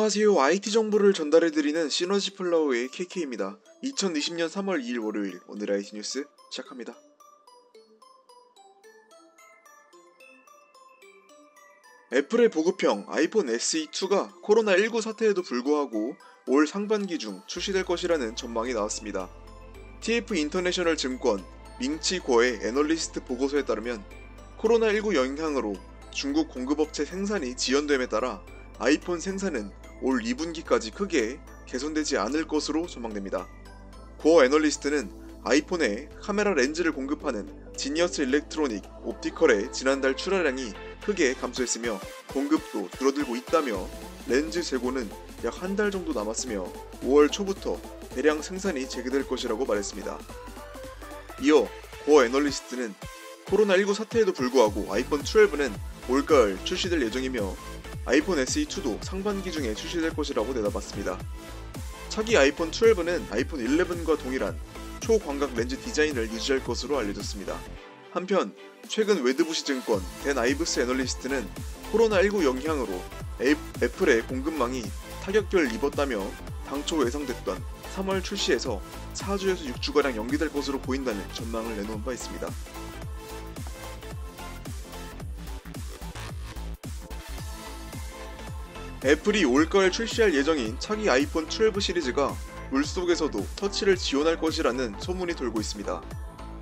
안녕하세요. IT 정보를 전달해드리는 시너지 플라워의 KK입니다. 2020년 3월 2일 월요일, 오늘의 IT 뉴스 시작합니다. 애플의 보급형 아이폰 SE2가 코로나19 사태에도 불구하고 올 상반기 중 출시될 것이라는 전망이 나왔습니다. TF 인터내셔널 증권 밍치고의 애널리스트 보고서에 따르면 코로나19 영향으로 중국 공급업체 생산이 지연됨에 따라 아이폰 생산은 올 2분기까지 크게 개선되지 않을 것으로 전망됩니다. 고어 애널리스트는 아이폰에 카메라 렌즈를 공급하는 지니어스 일렉트로닉 옵티컬의 지난달 출하량이 크게 감소했으며 공급도 줄어들고 있다며 렌즈 재고는 약 한 달 정도 남았으며 5월 초부터 대량 생산이 재개될 것이라고 말했습니다. 이어 고어 애널리스트는 코로나19 사태에도 불구하고 아이폰 12는 올가을 출시될 예정이며 아이폰 SE2도 상반기 중에 출시될 것이라고 내다봤습니다. 차기 아이폰 12는 아이폰 11과 동일한 초광각 렌즈 디자인을 유지할 것으로 알려졌습니다. 한편 최근 웨드부시 증권 댄 아이브스 애널리스트는 코로나19 영향으로 애플의 공급망이 타격을 입었다며 당초 예상됐던 3월 출시에서 4주에서 6주가량 연기될 것으로 보인다는 전망을 내놓은 바 있습니다. 애플이 올가을 출시할 예정인 차기 아이폰 12 시리즈가 물속에서도 터치를 지원할 것이라는 소문이 돌고 있습니다.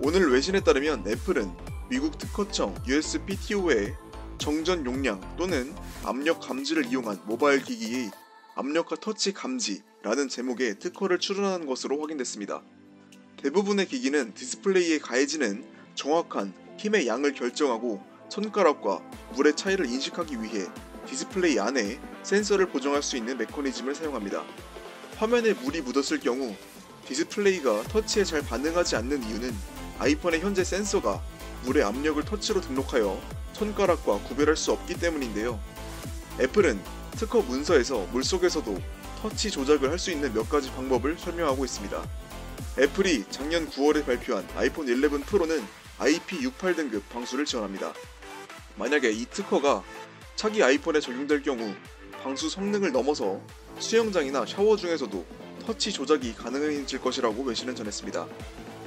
오늘 외신에 따르면 애플은 미국 특허청 USPTO에 정전 용량 또는 압력 감지를 이용한 모바일 기기의 압력과 터치 감지라는 제목의 특허를 출원하는 것으로 확인됐습니다. 대부분의 기기는 디스플레이에 가해지는 정확한 힘의 양을 결정하고 손가락과 물의 차이를 인식하기 위해 디스플레이 안에 센서를 보정할 수 있는 메커니즘을 사용합니다. 화면에 물이 묻었을 경우 디스플레이가 터치에 잘 반응하지 않는 이유는 아이폰의 현재 센서가 물의 압력을 터치로 등록하여 손가락과 구별할 수 없기 때문인데요. 애플은 특허 문서에서 물속에서도 터치 조작을 할 수 있는 몇 가지 방법을 설명하고 있습니다. 애플이 작년 9월에 발표한 아이폰 11 프로는 IP68 등급 방수를 지원합니다. 만약에 이 특허가 차기 아이폰에 적용될 경우 방수 성능을 넘어서 수영장이나 샤워 중에서도 터치 조작이 가능해질 것이라고 외신은 전했습니다.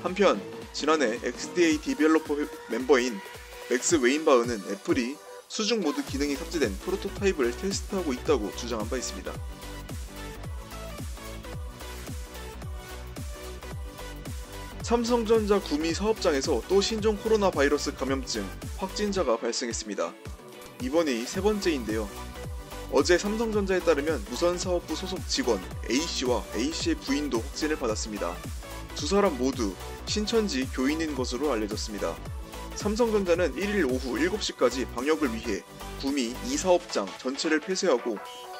한편 지난해 XDA 디벨로퍼 멤버인 맥스 웨인바흐는 애플이 수중 모드 기능이 탑재된 프로토타입을 테스트하고 있다고 주장한 바 있습니다. 삼성전자 구미 사업장에서 또 신종 코로나 바이러스 감염증 확진자가 발생했습니다. 이번이 세 번째인데요. 어제 삼성전자에 따르면 무선사업부 소속 직원 A씨와 A씨의 부인도 확진을 받았습니다. 두 사람 모두 신천지 교인인 것으로 알려졌습니다. 삼성전자는 1일 오후 7시까지 방역을 위해 구미 2사업장 전체를 폐쇄하고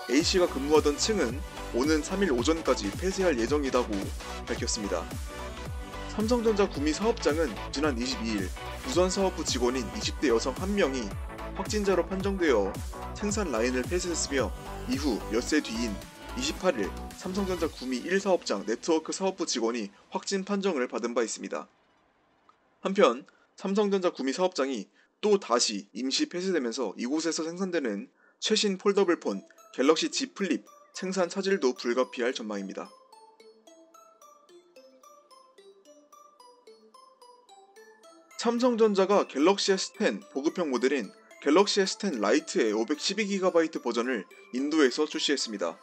A씨가 근무하던 층은 오는 3일 오전까지 폐쇄할 예정이라고 밝혔습니다. 삼성전자 구미 사업장은 지난 22일 무선사업부 직원인 20대 여성 1명이 확진자로 판정되어 생산 라인을 폐쇄했으며 이후 엿새 뒤인 28일 삼성전자 구미 1사업장 네트워크 사업부 직원이 확진 판정을 받은 바 있습니다. 한편 삼성전자 구미 사업장이 또 다시 임시 폐쇄되면서 이곳에서 생산되는 최신 폴더블폰 갤럭시 Z 플립 생산 차질도 불가피할 전망입니다. 삼성전자가 갤럭시 S10 보급형 모델인 갤럭시 S10 라이트의 512GB 버전을 인도에서 출시했습니다.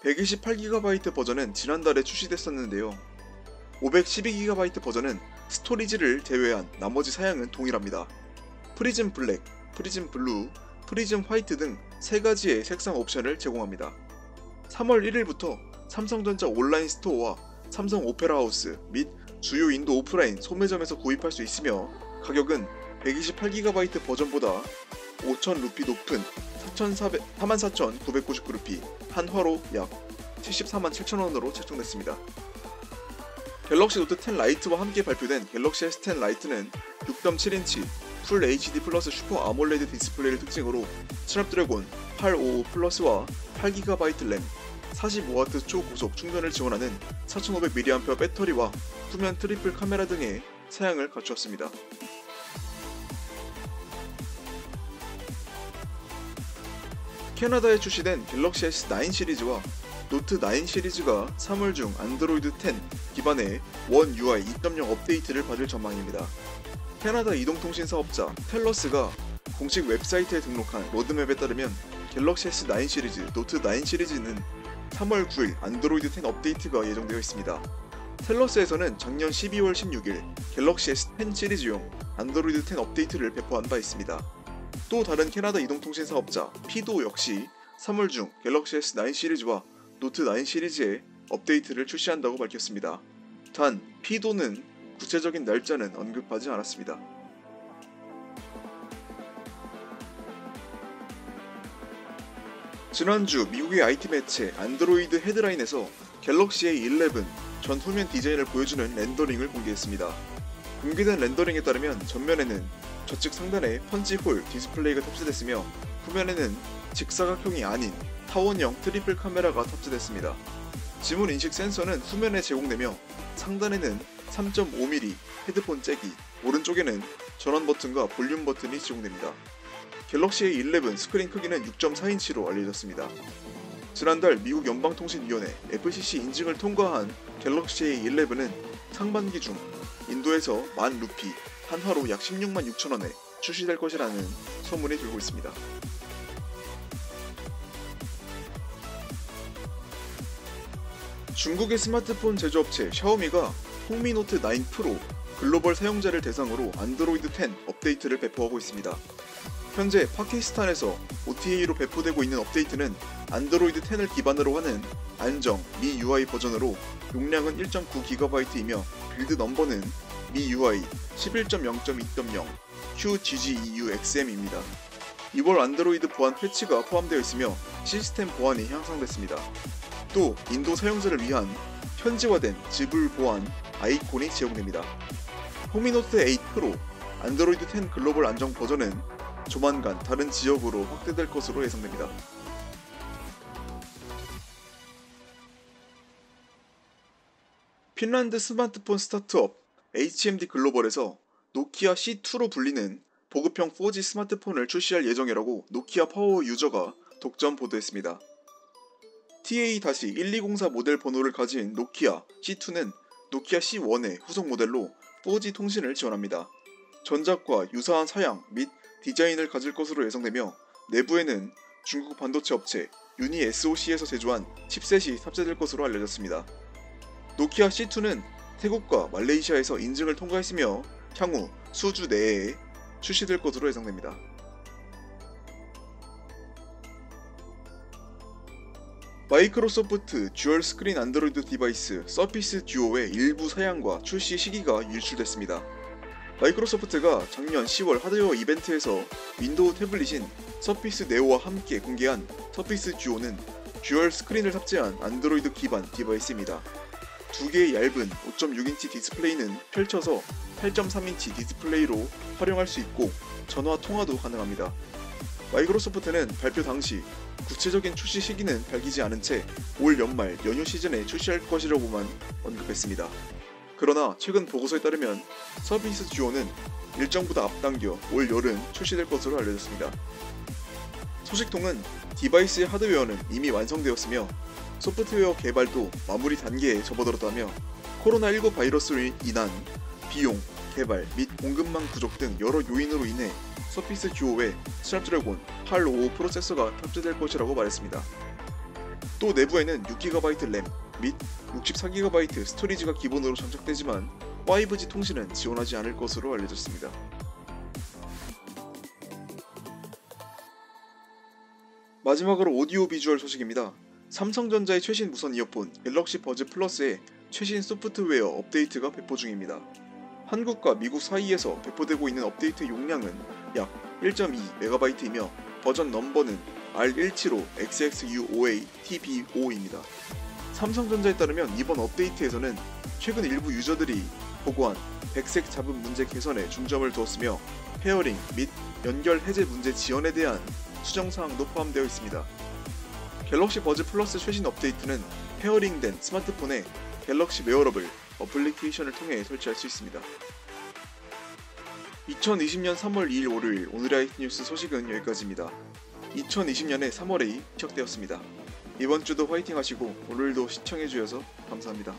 128GB 버전은 지난달에 출시됐었는데요. 512GB 버전은 스토리지를 제외한 나머지 사양은 동일합니다. 프리즘 블랙, 프리즘 블루, 프리즘 화이트 등 3가지의 색상 옵션을 제공합니다. 3월 1일부터 삼성전자 온라인 스토어와 삼성 오페라 하우스 및 주요 인도 오프라인 소매점에서 구입할 수 있으며 가격은 128GB 버전보다 5,000루피 높은 44,999루피, 한화로 약 747,000원으로 책정됐습니다. 갤럭시 노트 10 라이트와 함께 발표된 갤럭시 S10 라이트는 6.7인치 풀 HD 플러스 슈퍼 아몰레드 디스플레이를 특징으로 스냅드래곤 855 플러스와 8GB 램, 45W 초고속 충전을 지원하는 4500mAh 배터리와 후면 트리플 카메라 등의 사양을 갖추었습니다. 캐나다에 출시된 갤럭시 S9 시리즈와 노트 9 시리즈가 3월 중 안드로이드 10 기반의 원 UI 2.0 업데이트를 받을 전망입니다. 캐나다 이동통신 사업자 텔러스가 공식 웹사이트에 등록한 로드맵에 따르면 갤럭시 S9 시리즈, 노트 9 시리즈는 3월 9일 안드로이드 10 업데이트가 예정되어 있습니다. 텔러스에서는 작년 12월 16일 갤럭시 S10 시리즈용 안드로이드 10 업데이트를 배포한 바 있습니다. 또 다른 캐나다 이동통신 사업자 피도 역시 3월 중 갤럭시 S9 시리즈와 노트 9 시리즈의 업데이트를 출시한다고 밝혔습니다. 단 피도는 구체적인 날짜는 언급하지 않았습니다. 지난주 미국의 IT 매체 안드로이드 헤드라인에서 갤럭시 A11 전 후면 디자인을 보여주는 렌더링을 공개했습니다. 공개된 렌더링에 따르면 전면에는 좌측 상단에 펀치홀 디스플레이가 탑재됐으며 후면에는 직사각형이 아닌 타원형 트리플 카메라가 탑재됐습니다. 지문 인식 센서는 후면에 제공되며 상단에는 3.5mm 헤드폰 잭이, 오른쪽에는 전원 버튼과 볼륨 버튼이 제공됩니다. 갤럭시 A11 스크린 크기는 6.4인치로 알려졌습니다. 지난달 미국 연방통신위원회 FCC 인증을 통과한 갤럭시 A11은 상반기 중 인도에서 10,000루피, 한화로 약 16만 6천원에 출시될 것이라는 소문이 돌고 있습니다. 중국의 스마트폰 제조업체 샤오미가 홍미노트 9 프로 글로벌 사용자를 대상으로 안드로이드 10 업데이트를 배포하고 있습니다. 현재 파키스탄에서 OTA로 배포되고 있는 업데이트는 안드로이드 10을 기반으로 하는 안정 MIUI 버전으로 용량은 1.9GB이며 빌드 넘버는 MIUI 11.0.2.0 QGGEU-XM입니다. 2월 안드로이드 보안 패치가 포함되어 있으며 시스템 보안이 향상됐습니다. 또 인도 사용자를 위한 현지화된 지불 보안 아이콘이 제공됩니다. 홍미노트 8 프로 안드로이드 10 글로벌 안정 버전은 조만간 다른 지역으로 확대될 것으로 예상됩니다. 핀란드 스마트폰 스타트업 HMD 글로벌에서 노키아 C2로 불리는 보급형 4G 스마트폰을 출시할 예정이라고 노키아 파워 유저가 독점 보도했습니다. TA-1204 모델 번호를 가진 노키아 C2는 노키아 C1의 후속 모델로 4G 통신을 지원합니다. 전작과 유사한 사양 및 디자인을 가질 것으로 예상되며 내부에는 중국 반도체 업체 유니 SOC에서 제조한 칩셋이 탑재될 것으로 알려졌습니다. 노키아 C2는 태국과 말레이시아에서 인증을 통과했으며 향후 수주 내에 출시될 것으로 예상됩니다. 마이크로소프트 듀얼 스크린 안드로이드 디바이스 서피스 듀오의 일부 사양과 출시 시기가 유출됐습니다. 마이크로소프트가 작년 10월 하드웨어 이벤트에서 윈도우 태블릿인 서피스 네오와 함께 공개한 서피스 듀오는 듀얼 스크린을 탑재한 안드로이드 기반 디바이스입니다. 두 개의 얇은 5.6인치 디스플레이는 펼쳐서 8.3인치 디스플레이로 활용할 수 있고 전화 통화도 가능합니다. 마이크로소프트는 발표 당시 구체적인 출시 시기는 밝히지 않은 채 올 연말 연휴 시즌에 출시할 것이라고만 언급했습니다. 그러나 최근 보고서에 따르면 서피스 듀오는 일정보다 앞당겨 올 여름 출시될 것으로 알려졌습니다. 소식통은 디바이스의 하드웨어는 이미 완성되었으며 소프트웨어 개발도 마무리 단계에 접어들었다며 코로나19 바이러스로 인한 비용, 개발 및 공급망 부족 등 여러 요인으로 인해 서피스 듀오에 스냅드래곤 855 프로세서가 탑재될 것이라고 말했습니다. 또 내부에는 6GB 램 및 64GB 스토리지가 기본으로 장착되지만 5G 통신은 지원하지 않을 것으로 알려졌습니다. 마지막으로 오디오 비주얼 소식입니다. 삼성전자의 최신 무선 이어폰 갤럭시 버즈 플러스의 최신 소프트웨어 업데이트가 배포 중입니다. 한국과 미국 사이에서 배포되고 있는 업데이트 용량은 약 1.2MB이며 버전 넘버는 R175XXU5A-TB5입니다. 삼성전자에 따르면 이번 업데이트에서는 최근 일부 유저들이 보고한 백색 잡음 문제 개선에 중점을 두었으며 페어링 및 연결 해제 문제 지연에 대한 수정사항도 포함되어 있습니다. 갤럭시 버즈 플러스 최신 업데이트는 페어링된 스마트폰에 갤럭시 웨어러블 어플리케이션을 통해 설치할 수 있습니다. 2020년 3월 2일 월요일 오늘의 IT 뉴스 소식은 여기까지입니다. 2020년의 3월에 시작되었습니다. 이번 주도 화이팅 하시고 오늘도 시청해주셔서 감사합니다.